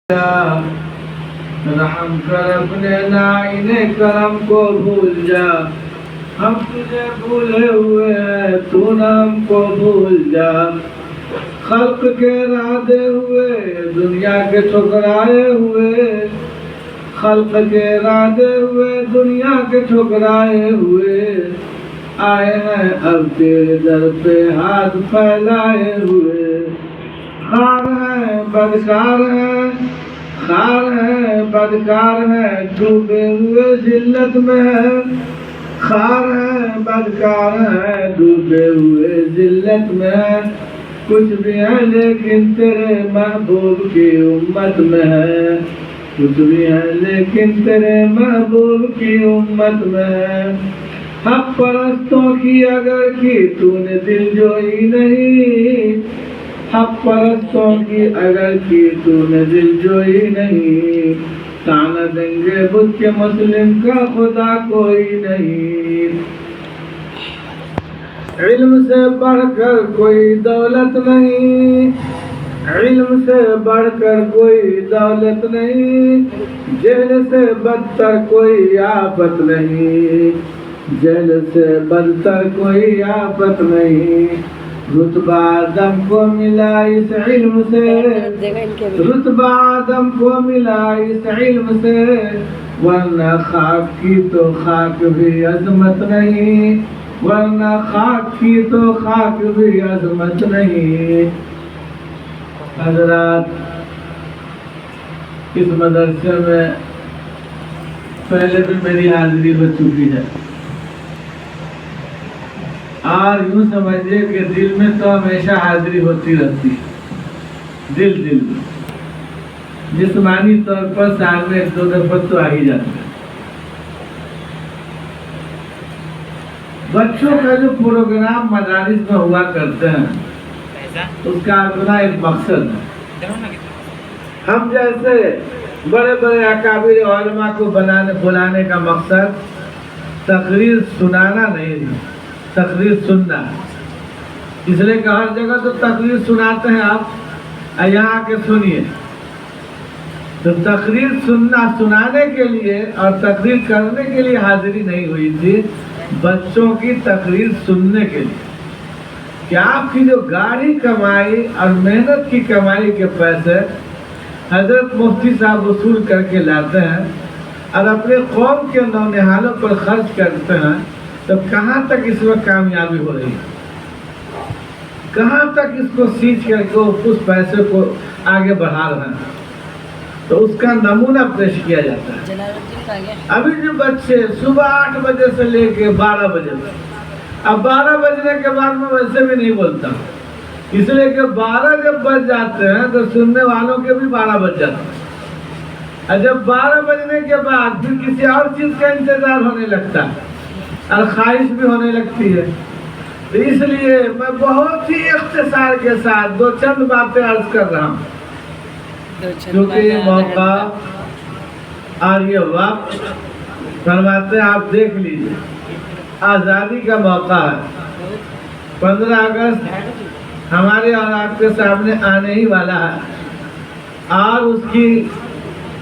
رحم کر اپنے نائن کرم کو بھول جا، ہم تجھے بھولے ہوئے ہیں تو نام کو بھول جا۔ خلق کے رادے ہوئے دنیا کے ٹھکرائے ہوئے، خلق کے رادے ہوئے دنیا کے ٹھکرائے ہوئے، آئے ہیں اب تیرے در پہ ہاتھ پھیلائے ہوئے۔ خار ہیں بدکار ہیں، خار ہیں بدکار ہیں، ڈوبے ہوئے ذلت میں ہے۔ خار ہیں بدکار ہیں، ڈوبے ہوئے ذلت میں ہے۔ کچھ بھی ہے لیکن تیرے محبوب کی امت میں ہے، کچھ بھی ہے لیکن تیرے محبوب کی امت میں ہے۔ حق پرستوں کی اگر کی تو نے دل جوئی نہیں، حق پرستوں کی اگر کی تو نے دل جوئی نہیں، تانا دیں گے بدھ کے مسلم کا خدا کوئی نہیں۔ علم سے بڑھ کر کوئی دولت نہیں، علم سے بڑھ کر کوئی دولت نہیں، جہل سے بدتر کوئی آفت نہیں، جہل سے بدتر کوئی آفت نہیں۔ رتبہ آدم کو ملا اس علم سے، رتبہ آدم کو ملا اس علم سے، ورنہ خاک کی تو خاک بھی عظمت نہیں، ورنہ خاک کی تو خاک بھی عظمت نہیں۔ حضرات، اس مدرسے میں پہلے بھی میری حاضری ہو چکی ہے، اور یوں سمجھے کہ دل میں تو ہمیشہ حاضری ہوتی رہتی ہے، دل میں جسمانی طور پر سال میں ایک دو دفعہ تو آ ہی جاتا ہے۔ بچوں کا جو پروگرام مدارس میں ہوا کرتے ہیں اس کا اپنا ایک مقصد ہے۔ ہم جیسے بڑے بڑے اکابر علماء کو بلانے کا مقصد تقریر سنانا نہیں ہے، تقریر سننا، اس لیے کہ ہر جگہ تو تقریر سناتے ہیں آپ، یہاں آ کے سنیے۔ تو تقریر سنانے کے لیے اور تقریر کرنے کے لیے حاضری نہیں ہوئی تھی، بچوں کی تقریر سننے کے لیے، کہ آپ کی جو گاڑی کمائی اور محنت کی کمائی کے پیسے حضرت مفتی صاحب وصول کر کے لاتے ہیں اور اپنے قوم کے نونہالوں پر خرچ کرتے ہیں، تو کہاں تک اس میں کامیابی ہو رہی ہے، کہاں تک اس کو سینچ کر کے اس پیسے کو آگے بڑھا رہے ہیں، تو اس کا نمونہ پیش کیا جاتا ہے۔ ابھی جو بچے صبح 8 بجے سے لے کے 12 بجے تک، اب 12 بجنے کے بعد میں ویسے بھی نہیں بولتا، اس لیے کہ 12 جب بج جاتے ہیں تو سننے والوں کے بھی 12 بج جاتے ہیں، اور جب 12 بجنے کے بعد پھر کسی اور چیز کا انتظار ہونے لگتا ہے اور خواہش بھی ہونے لگتی ہے۔ تو اس لیے میں بہت ہی اختصار کے ساتھ دو چند باتیں عرض کر رہا ہوں، کیونکہ یہ موقع اور یہ وقت فرماتے ہیں آپ دیکھ لیجئے، آزادی کا موقع ہے، 15 اگست ہمارے اور آپ کے سامنے آنے ہی والا ہے، اور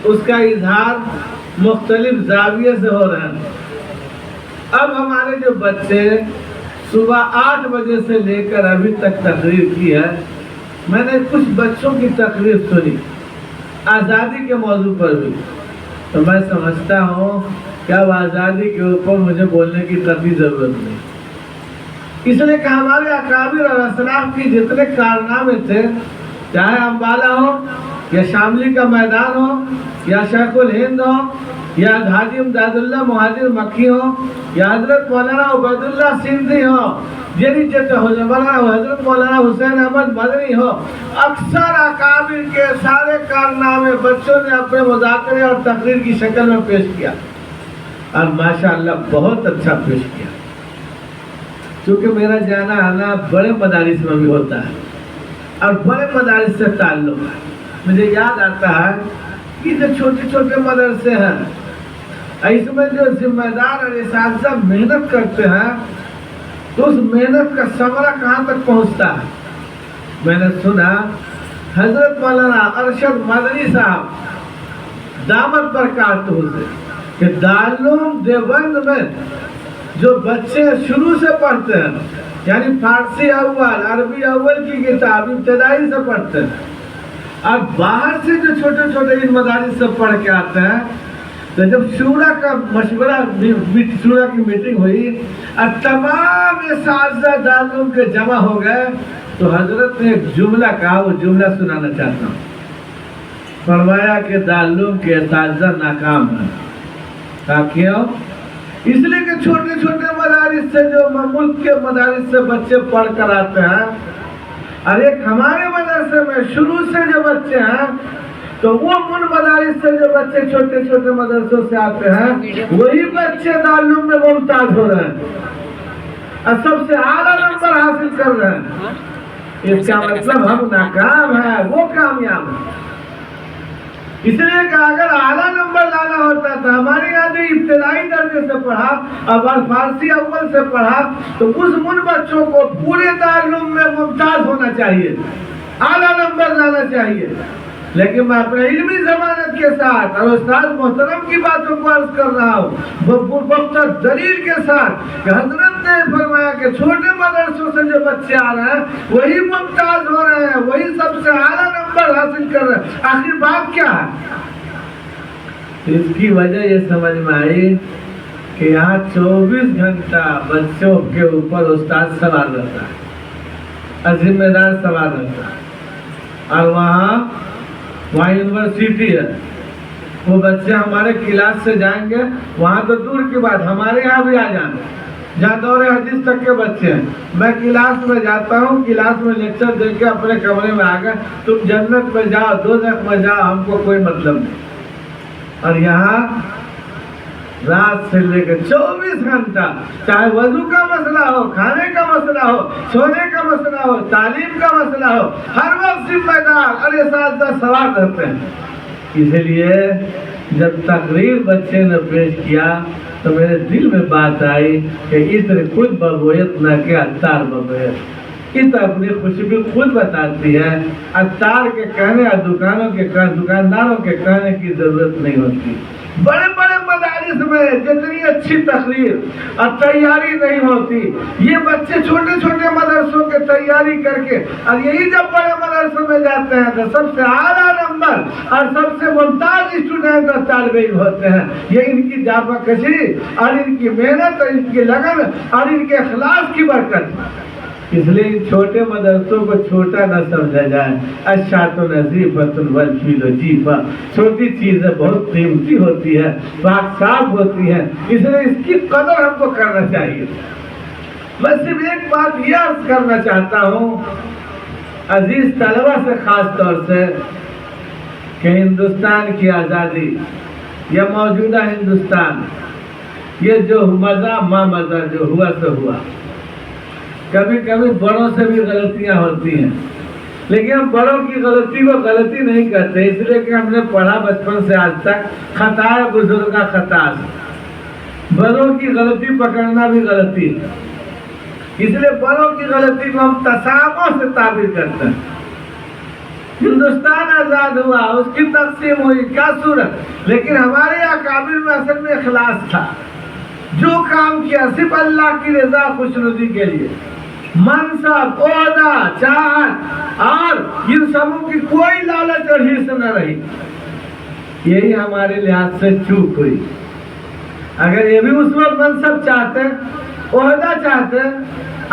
اس کا اظہار مختلف زاویے سے ہو رہا ہے۔ اب ہمارے جو بچے صبح 8 بجے سے لے کر ابھی تک تقریر کی ہے، میں نے کچھ بچوں کی تقریر سنی آزادی کے موضوع پر بھی، تو میں سمجھتا ہوں کہ اب آزادی کے اوپر مجھے بولنے کی قطعی ضرورت نہیں، اس لیے کہ ہمارے اکابر اور اسلاف کی جتنے کارنامے تھے، چاہے امبالہ ہو یا شاملی کا میدان ہو یا شیخ الہند ہو یا حاجی امداد اللہ مہاجر مکی ہو یا حضرت مولانا عبید اللہ سندھی ہو، حضرت مولانا حسین احمد مدنی ہو، اکثر اکابر کے سارے کارنامے بچوں نے اپنے مذاکرے اور تقریر کی شکل میں پیش کیا، اور ماشاءاللہ بہت اچھا پیش کیا۔ کیونکہ میرا جانا آنا بڑے مدارس میں بھی ہوتا ہے اور بڑے مدارس سے تعلق ہے، مجھے یاد آتا ہے کہ جو چھوٹے چھوٹے مدرسے ہیں اس میں جو ذمہ دار اور اساتذہ محنت کرتے ہیں، تو اس محنت کا ثمرہ کہاں تک پہنچتا ہے۔ میں نے سنا حضرت مولانا ارشد مدنی صاحب دامت برکاتہ سے کہ دارالعلوم دیوبند میں جو بچے شروع سے پڑھتے ہیں، یعنی فارسی اول، عربی اول کی کتاب ابتدائی سے پڑھتے ہیں، اور باہر سے جو چھوٹے چھوٹے ان مدارس سے پڑھ کے آتے ہیں، تو جب شورا کا مشورہ، شورا کی میٹنگ ہوئی اور تمام اساتذہ دارالعلوم کے جمع ہو گئے، تو حضرت نے ایک جملہ کہا، وہ جملہ سنانا چاہتا ہوں۔ فرمایا کہ دارالعلوم کے اساتذہ ناکام ہیں۔ کہا کیوں؟ اس لیے کہ چھوٹے چھوٹے مدارس سے، جو ملک کے مدارس سے بچے پڑھ کر آتے ہیں، اور ایک ہمارے مدرسے میں شروع سے جو بچے ہیں، تو وہ ان مدارس سے جو بچے چھوٹے چھوٹے مدرسوں سے آتے ہیں، وہی بچے دارالعلوم میں ممتاز ہو رہے ہیں اور سب سے اعلیٰ نمبر حاصل کر رہے ہیں۔ اس کا مطلب ہم ناکام ہیں، وہ کامیاب ہیں۔ اس لیے کہ اگر اعلیٰ نمبر لانا ہوتا تو ہمارے یہاں جو ابتدائی درجے سے پڑھا اور فارسی اول سے پڑھا، تو ان بچوں کو پورے دارالعلوم میں ممتاز ہونا چاہیے، اعلیٰ نمبر لانا چاہیے۔ لیکن میں اپنے علمی ضمانت کے ساتھ اور استاد محترم کی باتوں کو عرض کر رہا ہوں بختہ دلیل کے ساتھ کہ حضرت نے فرمایا کہ چھوٹے مدرسوں سے جو بچے آ رہے ہیں وہی ممتاز ہو رہے ہیں، وہی سب سے اعلیٰ نمبر حاصل کر رہے ہیں۔ آخر بات کیا ہے؟ اس کی وجہ یہ سمجھ میں آئی کہ یہاں 24 گھنٹہ بچوں کے اوپر استاد سوار رہتا ہے اور ذمہ دار سوار رہتا ہے، اور وہاں یونیورسٹی ہے۔ وہ بچے ہمارے کلاس سے جائیں گے، وہاں تو دور کی بات، ہمارے یہاں بھی آ جانا، جہاں دور حدیث تک کے بچے ہیں۔ میں کلاس میں جاتا ہوں، کلاس میں لیکچر دے کے اپنے کمرے میں آ گئے، تم جنت میں جاؤ، دوزخ میں جاؤ، ہم کو کوئی مطلب نہیں۔ اور یہاں رات سے لے کے 24 گھنٹہ، چاہے وضو کا مسئلہ ہو، کھانے کا مسئلہ ہو، سونے کا مسئلہ ہو، تعلیم کا مسئلہ ہو، ہر وقت ذمہ دار اور اساتذہ سوار رہتے ہیں۔ اس لیے جب تقریر بچے نے پیش کیا تو میرے دل میں بات آئی کہ اتنے خود بغویت نہ کہ عطار بغویت، یہ تو اپنی خوشبو خود بتاتی ہے۔ عطار کے کہنے اور دکانداروں کے کہنے کی ضرورت نہیں ہوتی۔ بڑے بڑے مدارس میں جتنی اچھی تقریر اور تیاری نہیں ہوتی، یہ بچے چھوٹے چھوٹے مدرسوں کے تیاری کر کے، اور یہی جب بڑے مدرسوں میں جاتے ہیں تو سب سے اعلیٰ نمبر اور سب سے ممتاز اسٹوڈنٹ اور طالب علم ہوتے ہیں۔ یہ ان کی جافہ کشی اور ان کی محنت اور ان کی لگن اور ان کے اخلاص کی برکت۔ اس لیے چھوٹے مدرسوں کو چھوٹا نہ سمجھا جائے۔ الشاۃ نظیفۃ والفیل جیفہ، چھوٹی چیزیں بہت قیمتی ہوتی ہے، پاک صاف ہوتی ہے، اس لیے اس کی قدر ہم کو کرنا چاہیے۔ میں صرف ایک بات یہ عرض کرنا چاہتا ہوں عزیز طلبہ سے، خاص طور سے، کہ ہندوستان کی آزادی یا موجودہ ہندوستان، یہ جو مزہ ما مزہ جو ہوا سو ہوا، کبھی کبھی بڑوں سے بھی غلطیاں ہوتی ہیں، لیکن ہم بڑوں کی غلطی کو غلطی نہیں کرتے، اس لیے کہ ہم نے پڑھا بچپن سے آج تک خطا بزرگا خطا، بڑوں کی غلطی پکڑنا بھی غلطی ہے، اس لیے بڑوں کی غلطی کو ہم تسامح سے تعبیر کرتے ہیں۔ ہندوستان آزاد ہوا، اس کی تقسیم ہوئی، کیا صورت، لیکن ہمارے اکابر میں اصل میں اخلاص تھا، جو کام کیا صرف اللہ کی رضا خوشنودی کے لیے، منصب، عہدہ، چاہت اور ان سبوں کی کوئی لالچ اور حرص نہ رہی۔ یہی ہمارے لحاظ سے چوک ہوئی۔ اگر یہ بھی اس وقت منصب چاہتے، عہدہ چاہتے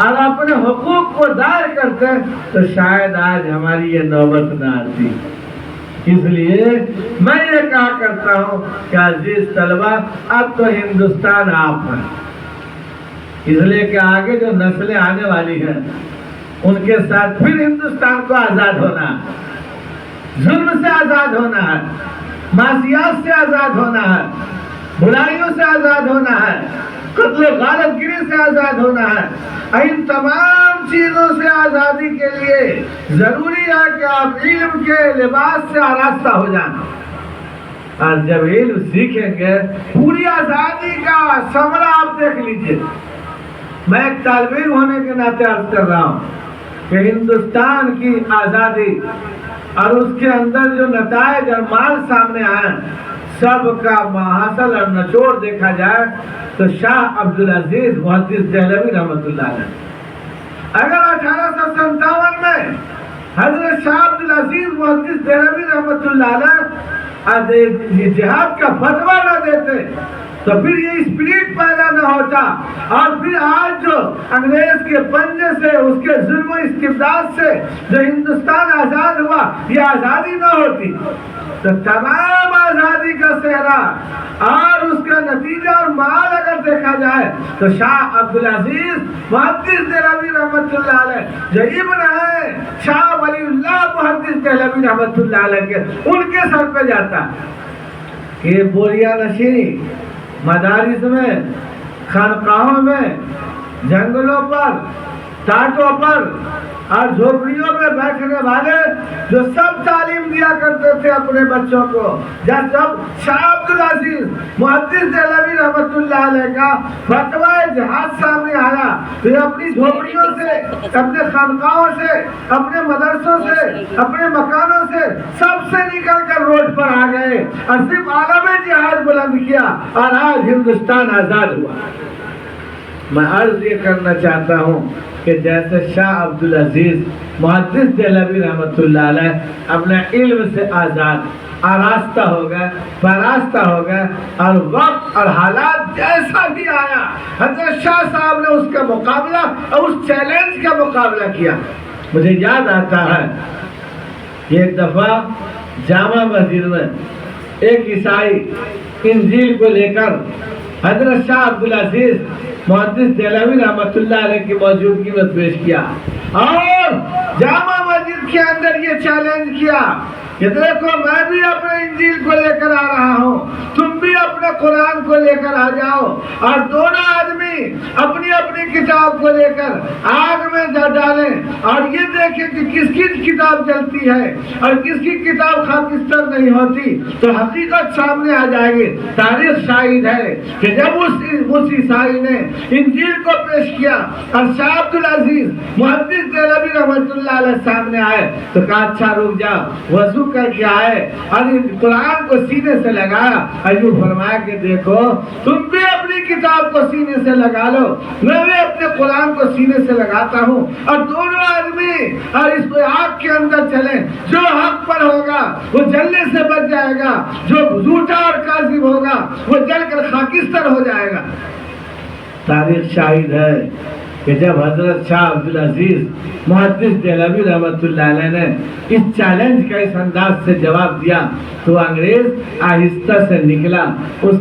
اور اپنے حقوق کو دائر کرتے تو شاید آج ہماری یہ نوبت نہ آتی۔ اس لیے میں یہ کہا کرتا ہوں کہ عزیز طلبہ، اب تو ہندوستان آپ ہیں، اس لیے کہ آگے جو نسلیں آنے والی ہیں ان کے ساتھ پھر ہندوستان کو آزاد ہونا ہے، ظلم سے آزاد ہونا ہے، معصیات سے آزاد ہونا ہے، برائیوں سے آزاد ہونا ہے، قتل و غارت گری سے آزاد ہونا ہے۔ ان تمام چیزوں سے آزادی کے لیے ضروری ہے کہ آپ علم کے لباس سے آراستہ ہو جائیں، اور جب علم سیکھیں گے پوری آزادی کا ثمرہ آپ دیکھ لیجئے۔ میں ایک طالب علم ہونے کے ناطے عرض کر رہا ہوں کہ ہندوستان کی آزادی اور اس کے اندر جو نتائج اور مال سامنے آئے سب کا محاصل اور نچوڑ دیکھا جائے تو شاہ عبدالعزیز محدث دہلوی رحمۃ اللہ علیہ، اگر 1857 میں حضرت شاہ عبدالعزیز محدث دہلوی رحمۃ اللہ علیہ جہاد کا فتویٰ نہ دیتے تو پھر یہ اسپرٹ پیدا نہ ہوتا، اور پھر آج جو انگریز کے پنجے سے اس کے ظلم و استبداد سے جو ہندوستان آزاد ہوا یہ آزادی نہ ہوتی تو تمام آزادی کا صحرا اور اس کا نتیجہ اور مال اگر دیکھا جائے تو شاہ عبدالعزیز محدث دہلوی رحمۃ اللہ علیہ جو ابن ہے شاہ ولی اللہ محدث دہلوی رحمۃ اللہ علیہ کے ان کے سر پہ جاتا ہے۔ یہ بوریا نشینی مدارس میں، خانقاہوں میں، جنگلوں پر، ٹاٹوں پر اور جھوپڑیوں میں بیٹھنے والے جو سب تعلیم دیا کرتے تھے اپنے بچوں کو، جب شاہ عبدالعزیز محدث دہلوی رحمۃ اللہ علیہ کا فتویٰ جہاد سامنے آیا تو یہ اپنی جھوپڑیوں سے، اپنے خانقاہوں سے، اپنے مدرسوں سے، اپنے مکانوں سے سب سے نکل کر روڈ پر آ گئے اور صرف عالم جہاد بلند کیا اور آج ہندوستان آزاد ہوا۔ میں عرض یہ کرنا چاہتا ہوں کہ جیسے شاہ عبدالعزیز محدث دہلوی رحمۃ اللہ علیہ اپنے علم سے آزاد آراستہ ہو گئے، پاراستہ ہو گئے، اور وقت اور حالات جیسا بھی آیا حضرت شاہ صاحب نے اس کا مقابلہ اور اس چیلنج کا مقابلہ کیا۔ مجھے یاد آتا ہے ایک دفعہ جامع مسجد میں ایک عیسائی انجیل کو لے کر حضرت شاہ عبدالعزیز محدث دہلوی رحمۃ اللہ علیہ کی موجودگی میں پیش کیا اور جامع مسجد کے اندر یہ چیلنج کیا کہ دیکھو میں بھی اپنے انجیل کو لے کر آ رہا ہوں، تم بھی اپنے قرآن کو لے کر آ جاؤ، اور دونوں آدمی اپنی اپنی کتاب کو لے کر آگ میں جا ڈالیں اور یہ دیکھیں کہ کس کی کتاب جلتی ہے اور کس کی کتاب خاکستر نہیں ہوتی تو حقیقت سامنے آ جائے گی۔ تاریخ شاہد ہے کہ جب اس عیسائی نے انجیل کو پیش کیا اور شاہ عبدالعزیز محدث دہلوی رحمۃ اللہ علیہ سامنے آئے تو کہا اچھا رک جا، وضو کر کے آئے اور قرآن کو سینے سے لگایا اور یوں فرمایا کہ دیکھو تم بھی اپنی کتاب کو سینے سے لگا لو، میں بھی اپنے قرآن کو سینے سے لگاتا ہوں، اور دونوں آدمی اور اس آگ کے اندر چلیں، جو حق پر ہوگا وہ جلنے سے بچ جائے گا، جو جھوٹا اور کاذب ہوگا وہ جل کر خاکستر ہو جائے گا۔ تاریخ شاہد ہے کہ جب حضرت شاہ عبدالعزیز محدث دہلوی رحمۃ اللہ علیہ نے اس چیلنج کا اس انداز سے جواب دیا تو انگریز آہستہ سے نکلا، اس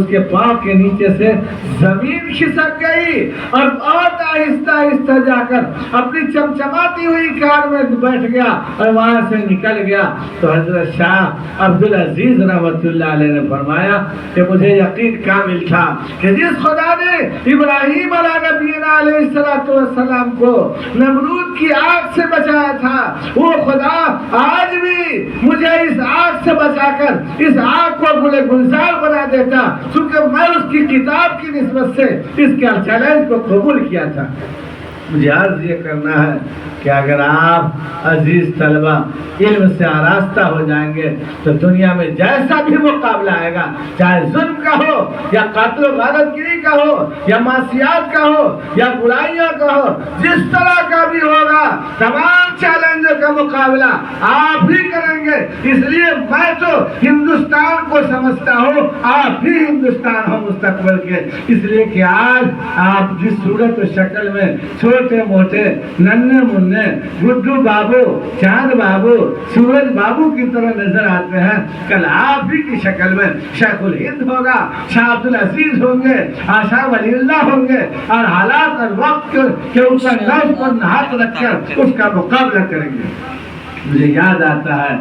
کے پاؤں کے نیچے سے زمین کھسک گئی اور بہت آہستہ آہستہ جا کر اپنی چمچماتی ہوئی کار میں بیٹھ گیا اور وہاں سے نکل گیا۔ تو حضرت شاہ عبدالعزیز رحمۃ اللہ علیہ نے فرمایا کہ مجھے یقین کامل تھا کہ جس خدا نے ابراہیم علیہ نبینا علیہ السلام کو نمرود کی آگ سے بچایا تھا وہ خدا آج بھی مجھے اس آگ سے بچا کر اس آگ کو گلے گلزار بنا دیتا، کیونکہ میں اس کی کتاب کی نسبت سے اس کے چیلنج کو قبول کیا تھا۔ مجھے عرض یہ کرنا ہے کہ اگر آپ عزیز طلبہ علم سے آراستہ ہو جائیں گے تو دنیا میں جیسا بھی مقابلہ آئے گا، چاہے ظلم کا ہو یا قتل و غارت گری کا ہو یا معصیات کا ہو یا برائیوں کا ہو، جس طرح کا بھی ہوگا تمام چیلنجوں کا مقابلہ آپ ہی کریں گے۔ اس لیے میں تو ہندوستان کو سمجھتا ہوں، آپ بھی ہندوستان ہو مستقبل کے، اس لیے کہ آج آپ جس صورت و شکل میں چھوٹے موٹے ننھے منھے گڈو بابو، چاند بابو، سورج بابو کی طرح نظر آتے ہیں، کل آپ ہی کی شکل میں شیخ الہند ہوگا، شاہ عبدالعزیز ہوں گے، شاہ ولی اللہ ہوں گے، اور حالات اور وقت کے اوپر نفس پر ہاتھ رکھ کر اس کا مقابلہ کریں گے۔ مجھے یاد آتا ہے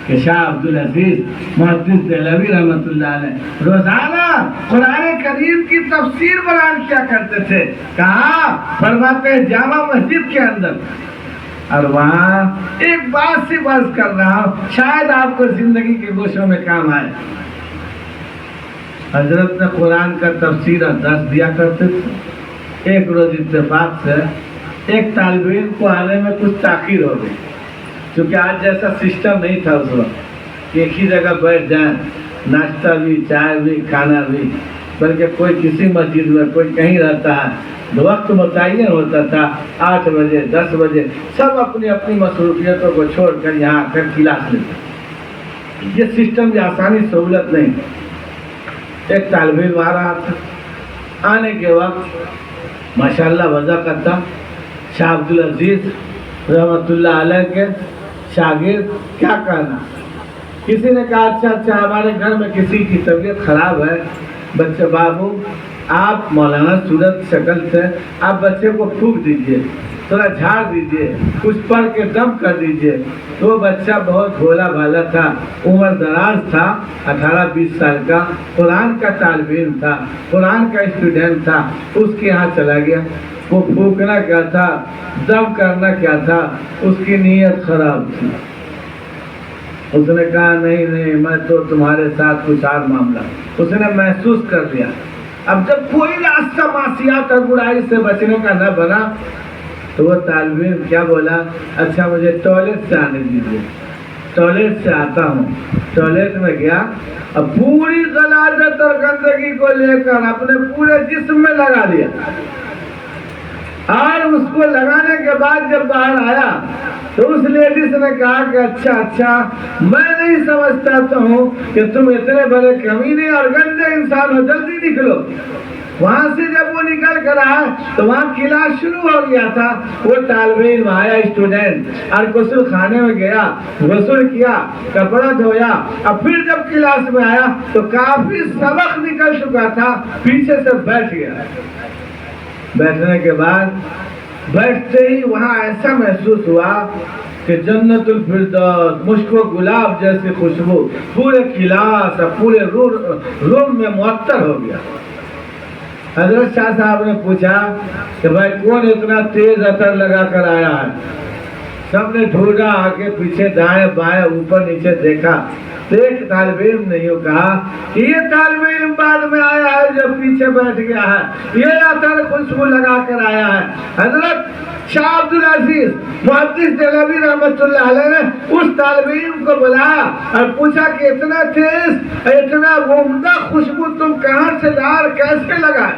کہ شاہ عبدالعزیز محدث دہلوی رحمۃ اللہ علیہ روزانہ قرآن کریم کی تفسیر بیان کیا کرتے تھے، کہاں فرماتے ہیں جامع مسجد کے اندر، اور وہاں ایک بات سی عرض کر رہا ہوں شاید آپ کو زندگی کے گوشوں میں کام آئے۔ حضرت نے قرآن کا تفسیر اور درس دیا کرتے تھے۔ ایک روز اتفاق سے ایک طالب علم کو آنے میں کچھ تاخیر ہو گئی کیونکہ آج جیسا سسٹم نہیں تھا اس وقت کہ ایک ہی جگہ بیٹھ جائیں، ناشتہ بھی، چائے بھی، کھانا بھی، بلکہ کوئی کسی مسجد میں، کوئی کہیں رہتا ہے، وقت متعین ہوتا تھا 8 بجے 10 بجے، سب اپنی اپنی مصروفیتوں کو چھوڑ کر یہاں آ کر کلاس لیتے۔ یہ سسٹم یہ آسانی سہولت نہیں۔ ایک طالب علم آ رہا تھا، آنے کے وقت ماشاءاللہ وضع کرتا شاہ عبدالعزیز رحمۃ اللہ علیہ کے شاگرد، کیا کہنا، کسی نے کہا اچھا ہمارے گھر میں کسی کی طبیعت خراب ہے، بچے بابو آپ مولانا صورت شکل سے آپ بچے کو پھونک دیجئے، تھوڑا جھاڑ دیجئے، کچھ پڑھ کے دم کر دیجئے۔ تو بچہ بہت بھولا بھالا تھا، عمر دراز تھا، 18-20 سال کا، قرآن کا طالب علم تھا، قرآن کا اسٹوڈنٹ تھا، اس کے یہاں چلا گیا۔ وہ پھونکنا کیا تھا، دم کرنا کیا تھا، اس کی نیت خراب تھی۔ اس نے کہا نہیں میں تو تمہارے ساتھ کچھ اور معاملہ، اس نے محسوس کر لیا۔ اب جب کوئی راستہ معصیت اور برائی سے بچنے کا نہ بنا تو وہ طالب علم کیا بولا، اچھا مجھے ٹوائلٹ سے آنے دیجیے، ٹوائلٹ سے آتا ہوں۔ ٹوائلٹ میں گیا، اب پوری غلاظت اور گندگی کو لے کر اپنے پورے جسم میں لگا دیا، اور اس کو لگانے کے بعد جب باہر آیا تو اس لیڈیز نے کہا کہ اچھا میں نہیں سمجھتا تو ہوں کہ تم اتنے بڑے کمینے اور گندے انسان ہو، جلدی نکلو۔ وہاں سے جب وہ نکل کر آیا تو وہاں کلاس شروع ہو گیا تھا۔ وہ طالب علم آیا اسٹوڈنٹ، اور غسل خانے میں گیا، غسل کیا، کپڑا دھویا، اب پھر جب کلاس میں آیا تو کافی سبق نکل چکا تھا، پیچھے سے بیٹھ گیا۔ بیٹھنے کے بعد بیٹھتے ہی وہاں ایسا محسوس ہوا کہ جنت الفردوس، مشک و گلاب جیسی خوشبو پورے کلاس اور پورے روم میں معطر ہو گیا۔ حضرت شاہ صاحب نے پوچھا کہ بھائی کون اتنا تیز عطر لگا کر آیا ہے؟ سب نے ڈھونڈا، آگے پیچھے دائیں بائیں اوپر نیچے دیکھا، ایک طالب علم نے یوں کہا کہ یہ طالب علم بعد میں آیا ہے جو پیچھے بیٹھ گیا ہے، یہ عطر خوشبو لگا کر آیا ہے۔ حضرت شاہ عبدالعزیز محدث دہلوی رحمۃ اللہ علیہ نے اس طالب علم کو بلایا اور پوچھا کہ اتنا تیز، اتنا عمدہ خوشبو تم کہاں سے لا اور کیسے لگا؟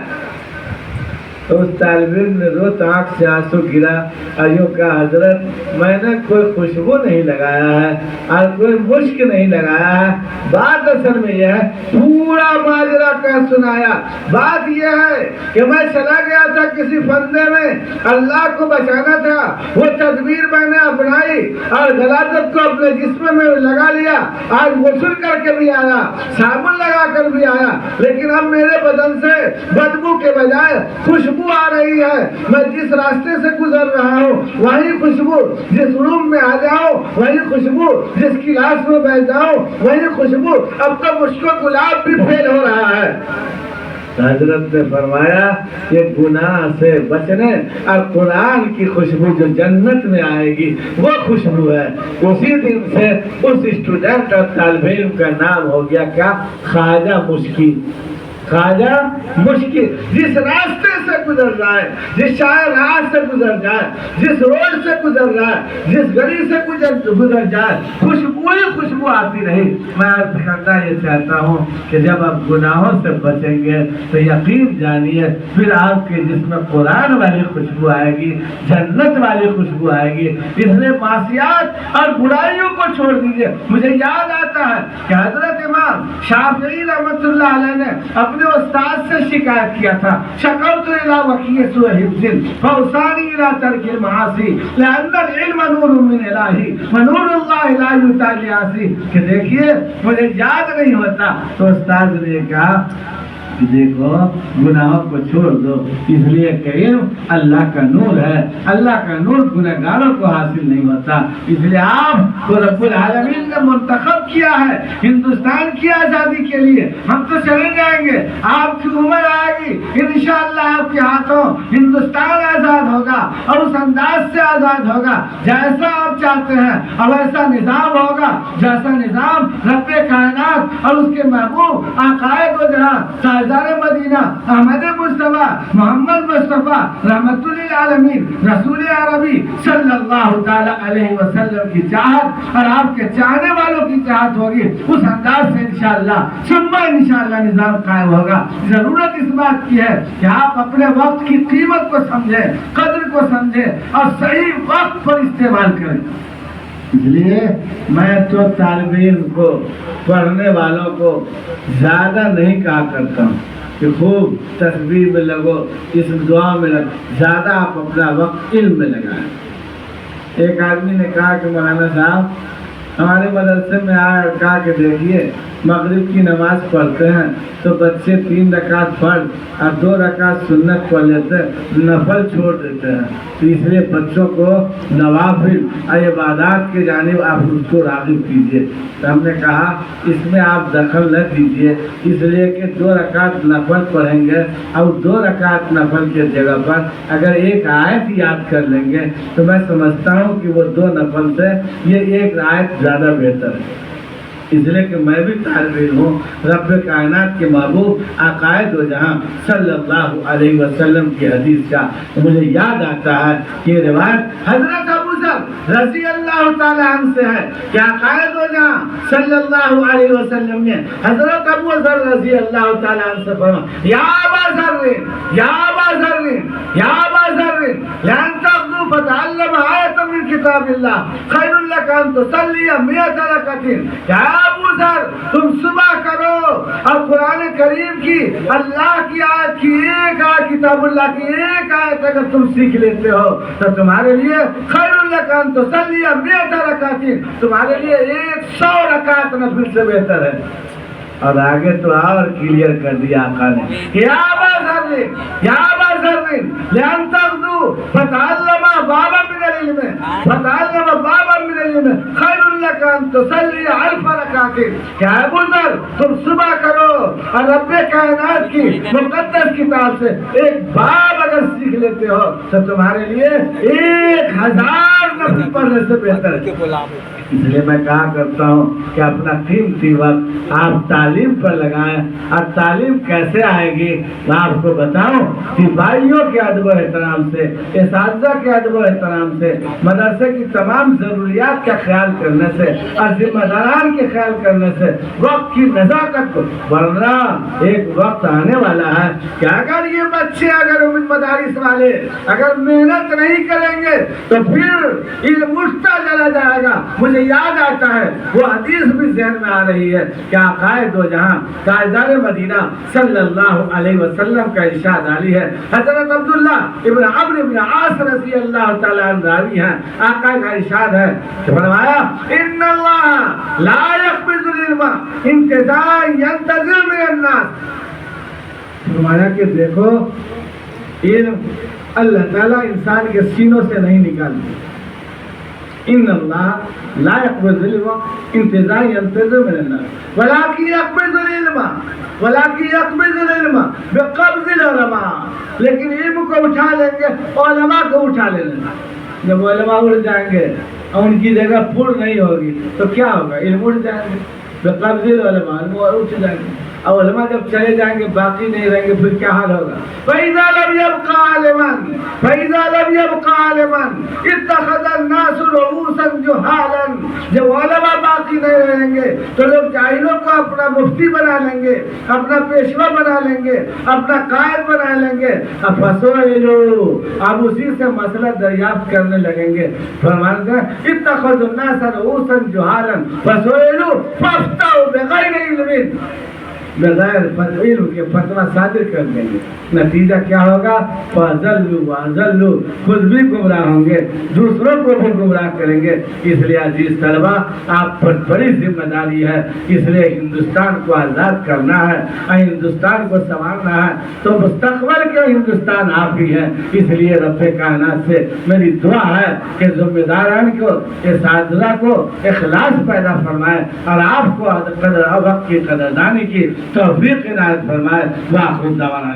تو اس طالب علم نے روت آنکھ سے آنسو گرا اور یوں کہا حضرت میں نے کوئی خوشبو نہیں لگایا ہے اور کوئی مشک نہیں لگایا ہے، بات اصل میں یہ ہے، پورا ماجرا کا سنایا۔ بات یہ ہے کہ میں چلا گیا تھا کسی فندے میں، اللہ کو بچانا تھا، وہ تدبیر میں نے اپنائی اور غلاظت کو اپنے جسم میں لگا لیا، آج غسل کر کے بھی آیا، صابن لگا کر بھی آیا، لیکن اب میرے بدن سے بدبو کے بجائے خوشبو آ رہی ہے۔ میں جس راستے سے گزر رہا ہوں وہی خوشبو، جس روم میں آ جاؤ وہی خوشبو، جس کلاس میں بیٹھ جاؤ وہی خوشبو، اب تو مشک و گلاب بھی فیل ہو رہا ہے۔ حضرت نے فرمایا یہ گناہ سے بچنے اور قرآن کی خوشبو جو جنت میں آئے گی وہ خوشبو ہے۔ اسی دن سے اس اسٹوڈنٹ اور طالب علم کا نام ہو گیا کیا؟ خواجہ مشکی۔ خواجہ مشکل، جس راستے سے گزر جائے، جس شاہ راہ سے گزر جائے، جس روڈ سے گزر جائے، جس گلی سے گزر جائے، خوشبو ہی خوشبو آتی رہی۔ میں عرض کرنا یہ چاہتا ہوں کہ جب آپ گناہوں سے بچیں گے تو یقین جانیے پھر آپ کے جسم میں قرآن والی خوشبو آئے گی، جنت والی خوشبو آئے گی۔ اس لیے معصیات اور برائیوں کو چھوڑ دیجیے۔ مجھے یاد آتا ہے کہ حضرت امام شافعی رحمۃ اللہ علیہ نے اپنے استاد سے شکایت کیا تھا، شکوت الی وکیع سوء حفظ فاوصانی الی ترک المعاصی لان العلم نور من الہ ونور اللہ لا یؤتی لعاصی، کہ دیکھیے مجھے یاد نہیں ہوتا، تو استاد نے کہا کہ دیکھو گناہوں کو چھوڑ دو، اس لیے کہ علم اللہ کا نور ہے، اللہ کا نور گنہگاروں کو حاصل نہیں ہوتا۔ اس لیے آپ کو رب العالمین نے منتخب کیا ہے ہندوستان کی آزادی کے لیے۔ ہم تو چلے جائیں گے، آپ کی عمر آئے گی، انشاءاللہ آپ کے ہاتھوں ہندوستان آزاد ہوگا اور اس انداز سے آزاد ہوگا جیسا آپ چاہتے ہیں، اور ایسا نظام ہوگا جیسا نظام رب کائنات اور اس کے محبوب آقائے کو جہاں تاجدار مدینہ احمد مصطفیٰ محمد مصطفیٰ رحمت للعالمین رسول عربی صلی اللہ تعالی علیہ وسلم کی چاہت اور آپ کے چاہنے والوں کی چاہت ہوگی، اس انداز سے انشاءاللہ ثم انشاءاللہ نظام قائم ہوگا۔ ضرورت اس بات کی ہے کہ آپ اپنے وقت کی قیمت کو سمجھیں، قدر کو سمجھیں اور صحیح وقت پر استعمال کریں۔ اس لیے میں تو طالب علم کو، پڑھنے والوں کو زیادہ نہیں کہا کرتا ہوں کہ خوب تسبیح میں لگو، اس دعا میں لگو، زیادہ آپ اپنا وقت علم میں لگائیں۔ ایک آدمی نے کہا کہ مولانا صاحب ہمارے مدرسے میں آیا اور کہا کہ دیکھیے مغرب کی نماز پڑھتے ہیں تو بچے 3 رکعت فرض اور 2 رکعت سنت پڑھ لیتے ہیں، نفل چھوڑ دیتے ہیں، تو اس لیے بچوں کو نوافل اور عبادات کی جانب آپ اس کو راغب کیجیے۔ تو ہم نے کہا اس میں آپ دخل نہ دیجیے، اس لیے کہ 2 رکعت نفل پڑھیں گے اور 2 رکعت نفل کے جگہ پر اگر ایک آیت یاد کر لیں گے تو میں سمجھتا ہوں کہ وہ 2 نفل سے یہ ایک آیت زیادہ بہتر ہے۔ اس لیے کہ میں بھی طالب علم ہوں، رب کائنات کے محبوب عقائد و جہاں صلی اللہ علیہ وسلم کی حدیث کا مجھے یاد آتا ہے کہ یہ روایت حضرت ابو ذر رضی اللہ تعالیٰ عنہ سے ہے کہ عقائد و جہاں صلی اللہ علیہ وسلم نے حضرت ابو ذر رضی اللہ تعالیٰ عنہ سے فرمایا یا ابا ذر یا ابا ذر یا ابا ذر لن تغدو فتعلم آیۃ من کتاب اللہ خیر لک ان تصلی 100 رکعۃ۔ کیا ابو ذر تم صبح کرو اور قرآن کریم کی اللہ کی آیت کی ایک آیت، کتاب اللہ کی ایک آیت اگر تم سیکھ لیتے ہو تو تمہارے لیے خیر لک ان تصلی 100 رکعۃ، تمہارے لیے 100 رکعت نفل سے بہتر ہے۔ اور آگے تو اور کلیئر کر دیا آقا نے، یا ابا ذر یا ابا ذر لن تغدو فتعلم بابا من العلم فتعلم بابا من العلم خیر لک ان تصلی 1000 رکعۃ۔ کیا ابو ذر تم صبح کرو اور رب کائنات کی مقدس کتاب سے ایک باب اگر سیکھ لیتے ہو تو تمہارے لیے 1000 نفل پڑھنے سے بہتر ہے۔ اس لیے میں کہا کرتا ہوں کہ اپنا قیمتی وقت آپ تعلیم پر لگائیں، اور تعلیم کیسے آئے گی میں آپ کو بتاؤں کہ بھائیوں کے ادب و احترام سے، اساتذہ کے ادب و احترام سے، مدرسے کی تمام ضروریات کا خیال کرنے سے اور ذمہ داران کے خیال کرنے سے، وقت کی نزاکت کو، ورنہ ایک وقت آنے والا ہے کہ اگر یہ بچے اگر مدارس والے اگر محنت نہیں کریں گے تو پھر علم اٹھتا چلا جائے گا۔ مجھے یاد آتا ہے وہ حدیث بھی ذہن میں آ رہی ہے کہ عقائد و جہاں تاجدار مدینہ صلی اللہ علیہ وسلم کا ارشاد علی ہے، حضرت عبداللہ ابن عمرو بن عاص رضی اللہ تعالیٰ عنہ راوی ہیں، آقا کا ارشاد ہے کہ فرمایا ان اللہ لا يقبض العلم انتزاعا ينتزع من الناس۔ فرمایا کہ دیکھو علم اللہ تعالیٰ انسان کے سینوں سے نہیں نکالتے، ان اللہ لا يقبض العلم انتزاعا ينتزع من الناس ولكن يقبض العلم بقبض العلماء، لیکن علم کو اٹھا لیں گے علماء کو اٹھا لیں گے۔ جب علماء اٹھ جائیں گے اور ان کی جگہ پر نہیں ہوگی تو کیا ہوگا؟ علم اٹھ جائیں گے، بقبض العلماء اٹھ جائیں گے، اور علماء جب چلے جائیں گے باقی نہیں رہیں گے پھر کیا حال ہوگا؟ فَإِذَا لَمْ يَبْقَ عَالِمًا اتَّخَذَ النَّاسُ رُؤُوسًا جُهَالًا۔ جب علماء باقی نہیں رہیں گے تو لوگ جاہلوں کو اپنا مفتی بنا لیں گے، اپنا پیشوا بنا لیں گے، اپنا قائد بنا لیں گے، فَسُئِلُوا اب اسی سے مسئلہ دریافت کرنے لگیں گے۔ فرماتے ہیں اتَّخَذُ النَّاسَ رُؤُوسًا جُهَالًا فَسُئِلُوا فَافْتَوْا بِغَيْرِ عِلْمٍ، بغیر علم کے فتویٰ صادر کر دیں گے۔ نتیجہ کیا ہوگا؟ فَأَضَلُّوا وَأَضَلُّوا، خود بھی گمراہ ہوں گے، دوسروں کو بھی گمراہ کریں گے۔ اس لیے عزیز طلبہ آپ پر بڑی ذمہ داری ہے، اس لیے ہندوستان کو آزاد کرنا ہے اور ہندوستان کو سنوارنا ہے تو مستقبل کے ہندوستان آپ ہی ہیں۔ اس لیے رب کائنات سے میری دعا ہے کہ ذمہ داران کو، اساتذہ کو اخلاص پیدا فرمائے اور آپ کو وقت کی قدردانی کی توفیق عنایت فرمائے۔ وآخر دعوانا